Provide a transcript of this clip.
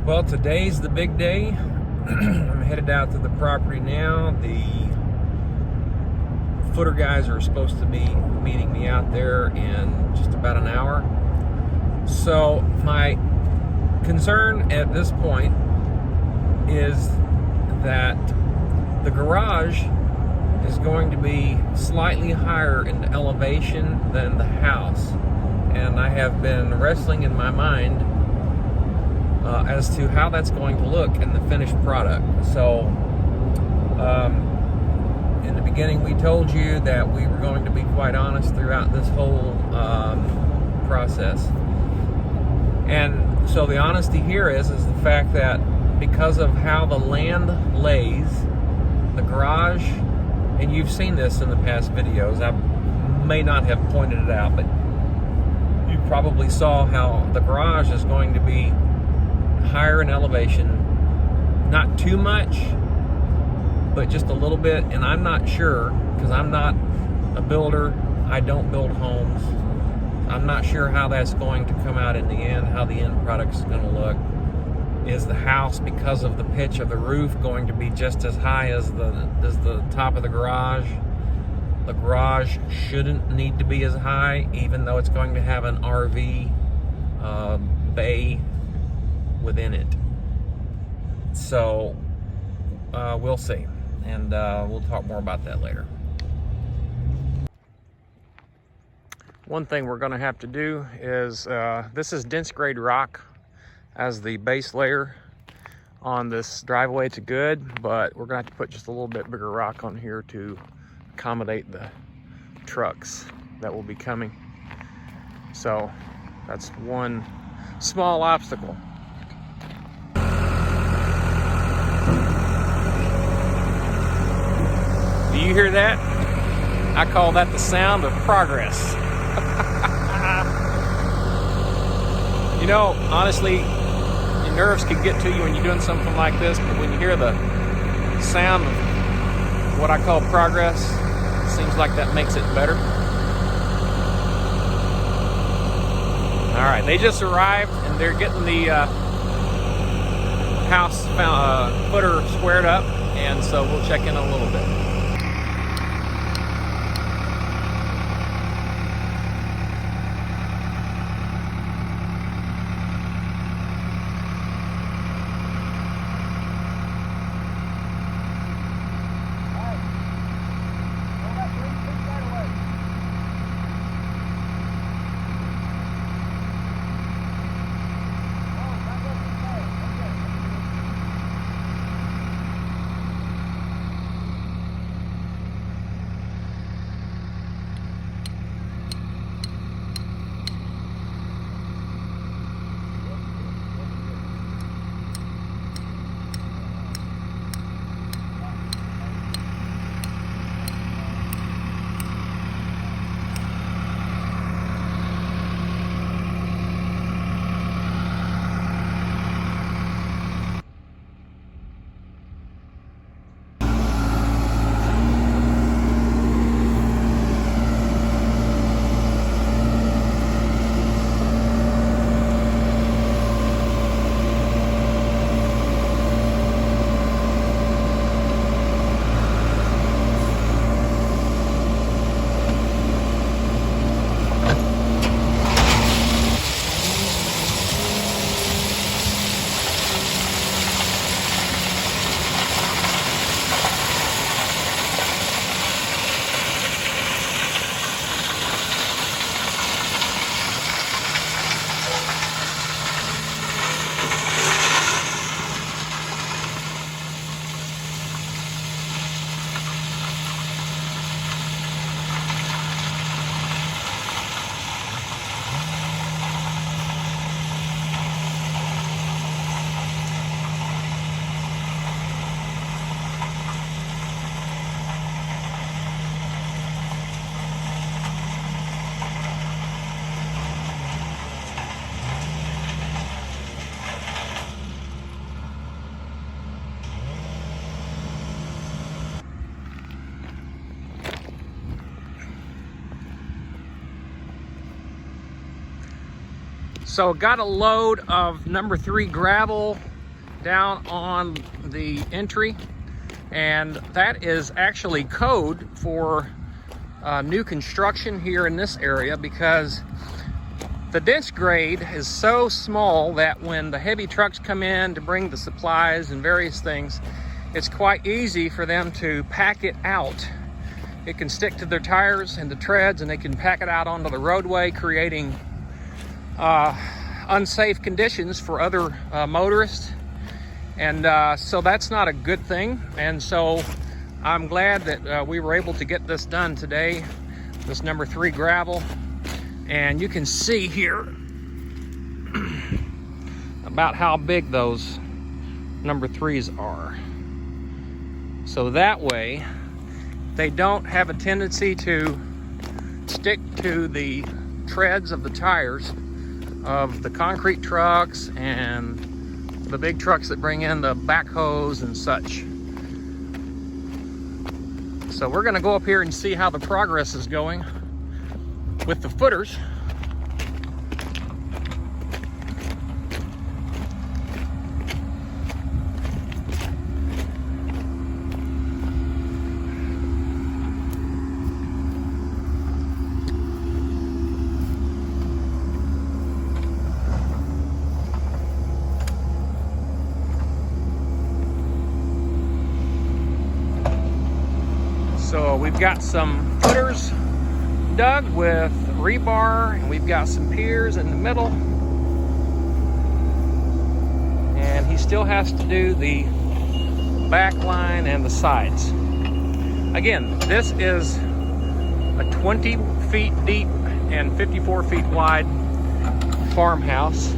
Well, today's the big day. I'm headed out to the property now. The footer guys are supposed to be meeting me out there in just about an hour. So my concern at this point is that the garage is going to be slightly higher in elevation than the house. And I have been wrestling in my mind as to how that's going to look in the finished product. So in the beginning we told you that we were going to be quite honest throughout this whole process. And so the honesty here is the fact that because of how the land lays, the garage, and you've seen this in the past videos, I may not have pointed it out, but you probably saw how the garage is going to be higher in elevation, not too much, but just a little bit. And I'm not sure, because I'm not a builder, I don't build homes, I'm not sure how that's going to come out in the end, how the end product's going to look. Is the house, because of the pitch of the roof, going to be just as high as the top of the garage? The garage shouldn't need to be as high, even though it's going to have an RV bay within it. So we'll see, and we'll talk more about that later. One thing we're going to have to do is this is dense grade rock as the base layer on this driveway to good, but we're going to have to put just a little bit bigger rock on here to accommodate the trucks that will be coming. So that's one small obstacle. Do you hear that? I call that the sound of progress. You know, honestly, your nerves can get to you when you're doing something like this, but when you hear the sound of what I call progress, it seems like that makes it better. All right, they just arrived and they're getting the house footer squared up, and so we'll check in a little bit. So got a load of number 3 gravel down on the entry, and that is actually code for new construction here in this area, because the dense grade is so small that when the heavy trucks come in to bring the supplies and various things, it's quite easy for them to pack it out. It can stick to their tires and the treads, and they can pack it out onto the roadway, creating unsafe conditions for other motorists. And so that's not a good thing. And so I'm glad that we were able to get this done today, this number 3 gravel. And you can see here about how big those number 3s are. So that way they don't have a tendency to stick to the treads of the tires of the concrete trucks and the big trucks that bring in the backhoes and such. So we're gonna go up here and see how the progress is going with the footers. So we've got some footers dug with rebar, and we've got some piers in the middle, and he still has to do the back line and the sides. Again, this is a 20 feet deep and 54 feet wide farmhouse.